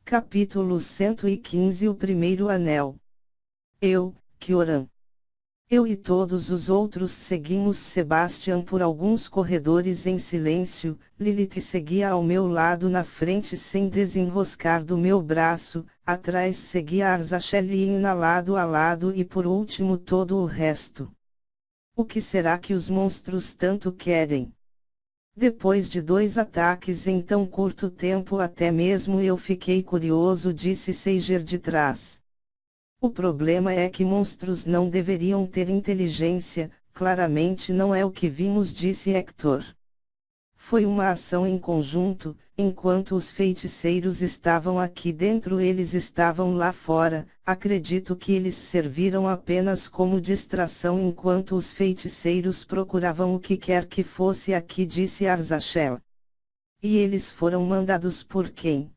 Capítulo 115. O primeiro anel. Eu, Kioran. Eu e todos os outros seguimos Sebastian por alguns corredores em silêncio. Lilith seguia ao meu lado na frente sem desenroscar do meu braço, atrás seguia Arzachel e Inna lado a lado e por último todo o resto. O que será que os monstros tanto querem? Depois de 2 ataques em tão curto tempo até mesmo eu fiquei curioso, disse Seiger de trás. O problema é que monstros não deveriam ter inteligência, claramente não é o que vimos, disse Hector. Foi uma ação em conjunto, enquanto os feiticeiros estavam aqui dentro eles estavam lá fora, acredito que eles serviram apenas como distração enquanto os feiticeiros procuravam o que quer que fosse aqui, disse Arzachel. E eles foram mandados por quem?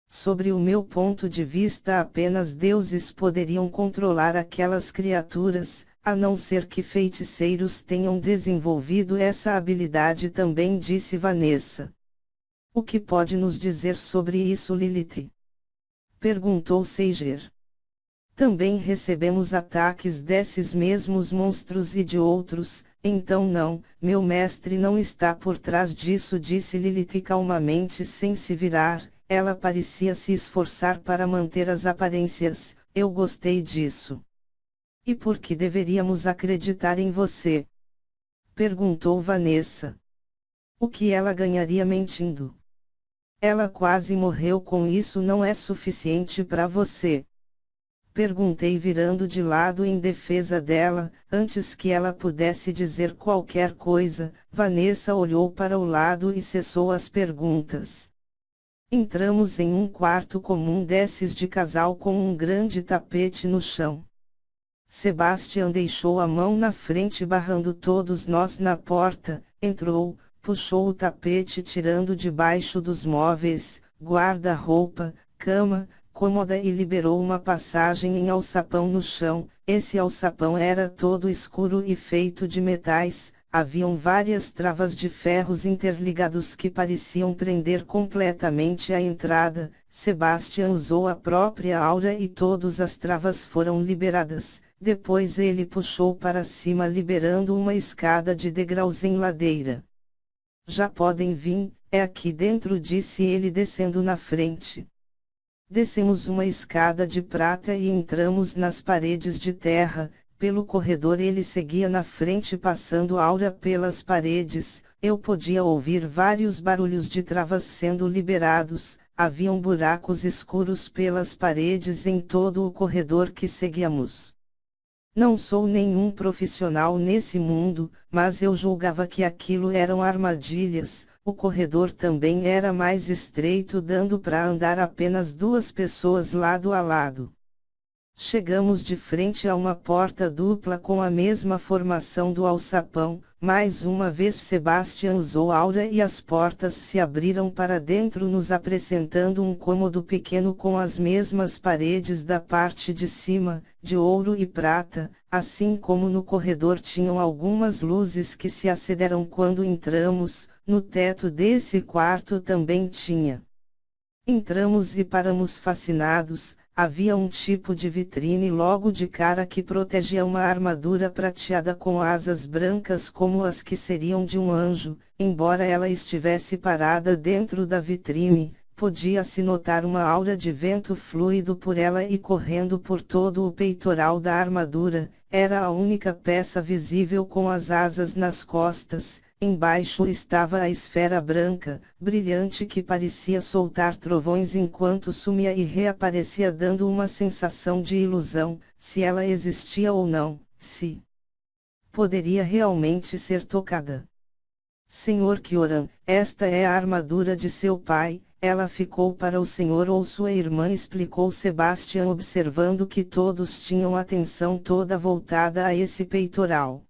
Sobre o meu ponto de vista apenas deuses poderiam controlar aquelas criaturas, a não ser que feiticeiros tenham desenvolvido essa habilidade também, disse Vanessa. O que pode nos dizer sobre isso, Lilith? Perguntou Seiger. Também recebemos ataques desses mesmos monstros e de outros, então não, meu mestre não está por trás disso, disse Lilith calmamente sem se virar. Ela parecia se esforçar para manter as aparências. Eu gostei disso. E por que deveríamos acreditar em você? Perguntou Vanessa. O que ela ganharia mentindo? Ela quase morreu com isso, não é suficiente para você? Perguntei virando de lado em defesa dela. Antes que ela pudesse dizer qualquer coisa, Vanessa olhou para o lado e cessou as perguntas. Entramos em um quarto comum desses de casal com um grande tapete no chão. Sebastian deixou a mão na frente barrando todos nós na porta, entrou, puxou o tapete tirando debaixo dos móveis, guarda-roupa, cama, cômoda e liberou uma passagem em alçapão no chão. Esse alçapão era todo escuro e feito de metais. Haviam várias travas de ferros interligados que pareciam prender completamente a entrada. Sebastian usou a própria aura e todas as travas foram liberadas. Depois ele puxou para cima liberando uma escada de degraus em ladeira. Já podem vir, é aqui dentro, disse ele descendo na frente. Descemos uma escada de prata e entramos nas paredes de terra. Pelo corredor ele seguia na frente passando aura pelas paredes. Eu podia ouvir vários barulhos de travas sendo liberados. Haviam buracos escuros pelas paredes em todo o corredor que seguíamos. Não sou nenhum profissional nesse mundo, mas eu julgava que aquilo eram armadilhas. O corredor também era mais estreito, dando para andar apenas 2 pessoas lado a lado. Chegamos de frente a uma porta dupla com a mesma formação do alçapão. Mais uma vez Sebastian usou aura e as portas se abriram para dentro, nos apresentando um cômodo pequeno com as mesmas paredes da parte de cima, de ouro e prata, assim como no corredor tinham algumas luzes que se acenderam quando entramos. No teto desse quarto também tinha. Entramos e paramos fascinados. Havia um tipo de vitrine logo de cara que protegia uma armadura prateada com asas brancas como as que seriam de um anjo. Embora ela estivesse parada dentro da vitrine, podia-se notar uma aura de vento fluido por ela e correndo por todo o peitoral da armadura. Era a única peça visível com as asas nas costas. Embaixo estava a esfera branca, brilhante, que parecia soltar trovões enquanto sumia e reaparecia, dando uma sensação de ilusão, se ela existia ou não, se poderia realmente ser tocada. Senhor Kioran, esta é a armadura de seu pai. Ela ficou para o senhor ou sua irmã, explicou Sebastian, observando que todos tinham a atenção toda voltada a esse peitoral.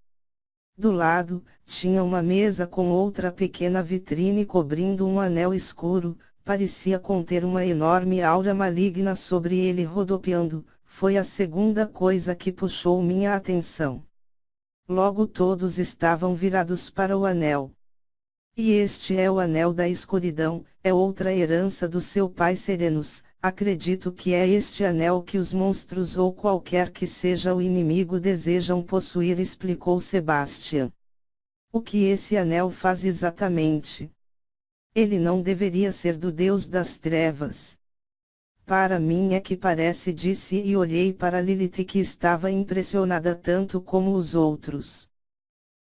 Do lado, tinha uma mesa com outra pequena vitrine cobrindo um anel escuro, parecia conter uma enorme aura maligna sobre ele rodopiando. Foi a segunda coisa que puxou minha atenção. Logo todos estavam virados para o anel. E este é o anel da escuridão, é outra herança do seu pai Serenus. acredito que é este anel que os monstros ou qualquer que seja o inimigo desejam possuir, explicou Sebastian. O que esse anel faz exatamente? Ele não deveria ser do Deus das Trevas. Para mim é que parece, disse, e olhei para Lilith, que estava impressionada tanto como os outros.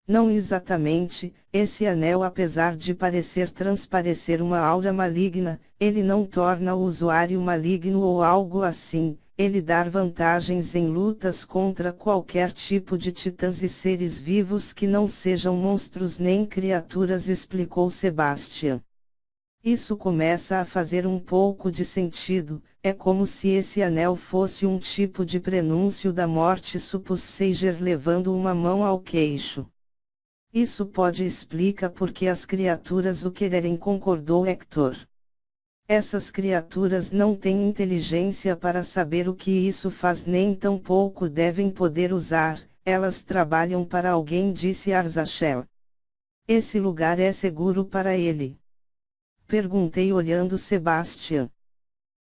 Não exatamente, esse anel, apesar de parecer transparecer uma aura maligna, ele não torna o usuário maligno ou algo assim, ele dá vantagens em lutas contra qualquer tipo de titãs e seres vivos que não sejam monstros nem criaturas, explicou Sebastian. Isso começa a fazer um pouco de sentido, é como se esse anel fosse um tipo de prenúncio da morte, supôs Seiger, levando uma mão ao queixo. Isso pode explicar porque as criaturas o quererem, concordou Hector. Essas criaturas não têm inteligência para saber o que isso faz, nem tampouco devem poder usar, elas trabalham para alguém, disse Arzachel. Esse lugar é seguro para ele? Perguntei olhando Sebastian.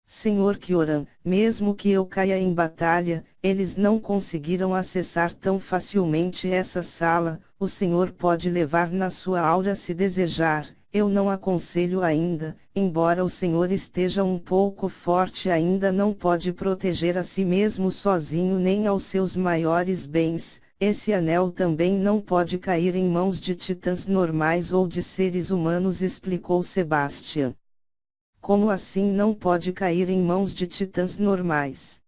Senhor Kioran, mesmo que eu caia em batalha, eles não conseguiram acessar tão facilmente essa sala, o senhor pode levar na sua aura se desejar, eu não aconselho ainda, embora o senhor esteja um pouco forte, ainda não pode proteger a si mesmo sozinho nem aos seus maiores bens. Esse anel também não pode cair em mãos de titãs normais ou de seres humanos, explicou Sebastian. Como assim não pode cair em mãos de titãs normais?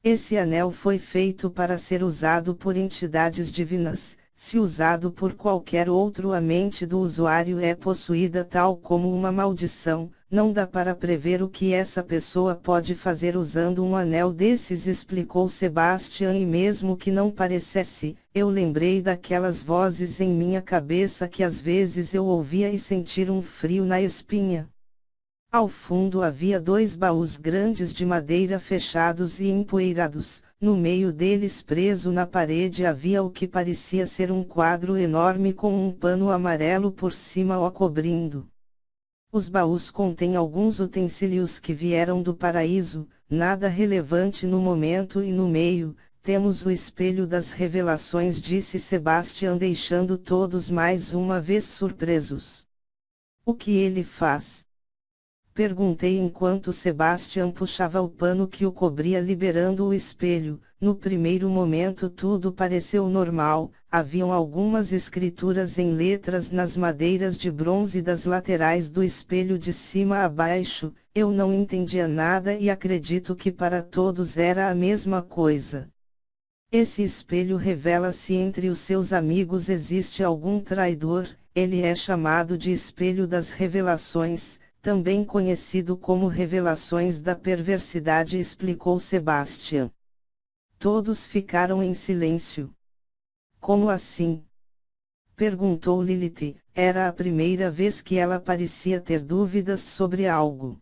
Esse anel foi feito para ser usado por entidades divinas. Se usado por qualquer outro, a mente do usuário é possuída tal como uma maldição. Não dá para prever o que essa pessoa pode fazer usando um anel desses, explicou Sebastian, e mesmo que não parecesse, eu lembrei daquelas vozes em minha cabeça que às vezes eu ouvia e sentir um frio na espinha. Ao fundo havia 2 baús grandes de madeira fechados e empoeirados. No meio deles, preso na parede, havia o que parecia ser um quadro enorme com um pano amarelo por cima o cobrindo. Os baús contêm alguns utensílios que vieram do paraíso, nada relevante no momento, e no meio, temos o espelho das revelações, disse Sebastian, deixando todos mais uma vez surpresos. O que ele faz? Perguntei enquanto Sebastian puxava o pano que o cobria, liberando o espelho. No primeiro momento tudo pareceu normal, haviam algumas escrituras em letras nas madeiras de bronze das laterais do espelho de cima a baixo. Eu não entendia nada e acredito que para todos era a mesma coisa. Esse espelho revela se entre os seus amigos existe algum traidor, ele é chamado de espelho das revelações, também conhecido como revelações da perversidade, explicou Sebastian. Todos ficaram em silêncio. Como assim? Perguntou Lilith. Era a primeira vez que ela parecia ter dúvidas sobre algo.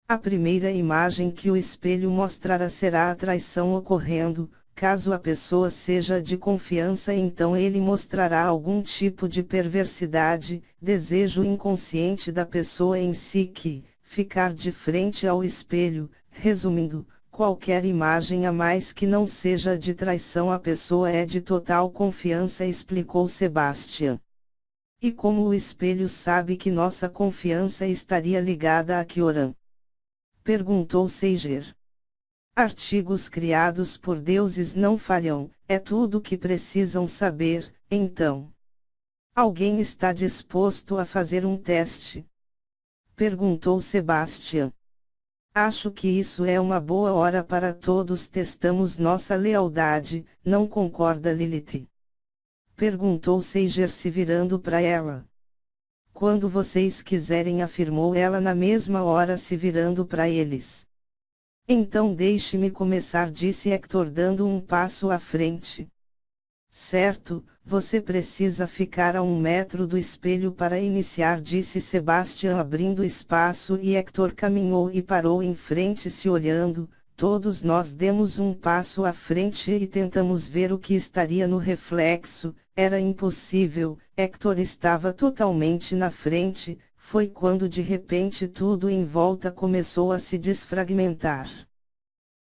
A primeira imagem que o espelho mostrará será a traição ocorrendo. Caso a pessoa seja de confiança, então ele mostrará algum tipo de perversidade, desejo inconsciente da pessoa em si que, ficar de frente ao espelho. Resumindo, qualquer imagem a mais que não seja de traição, a pessoa é de total confiança, explicou Sebastian. E como o espelho sabe que nossa confiança estaria ligada a Kioran? Perguntou Seiger. Artigos criados por deuses não falham, é tudo o que precisam saber, então. Alguém está disposto a fazer um teste? Perguntou Sebastian. Acho que isso é uma boa hora para todos testamos nossa lealdade, não concorda Lilith? Perguntou Seiger, se virando para ela. Quando vocês quiserem, afirmou ela na mesma hora, se virando para eles. Então deixe-me começar, disse Hector, dando um passo à frente. Certo, você precisa ficar a 1 metro do espelho para iniciar, disse Sebastian, abrindo espaço, e Hector caminhou e parou em frente, se olhando. Todos nós demos um passo à frente e tentamos ver o que estaria no reflexo. Era impossível, Hector estava totalmente na frente. Foi quando de repente tudo em volta começou a se desfragmentar.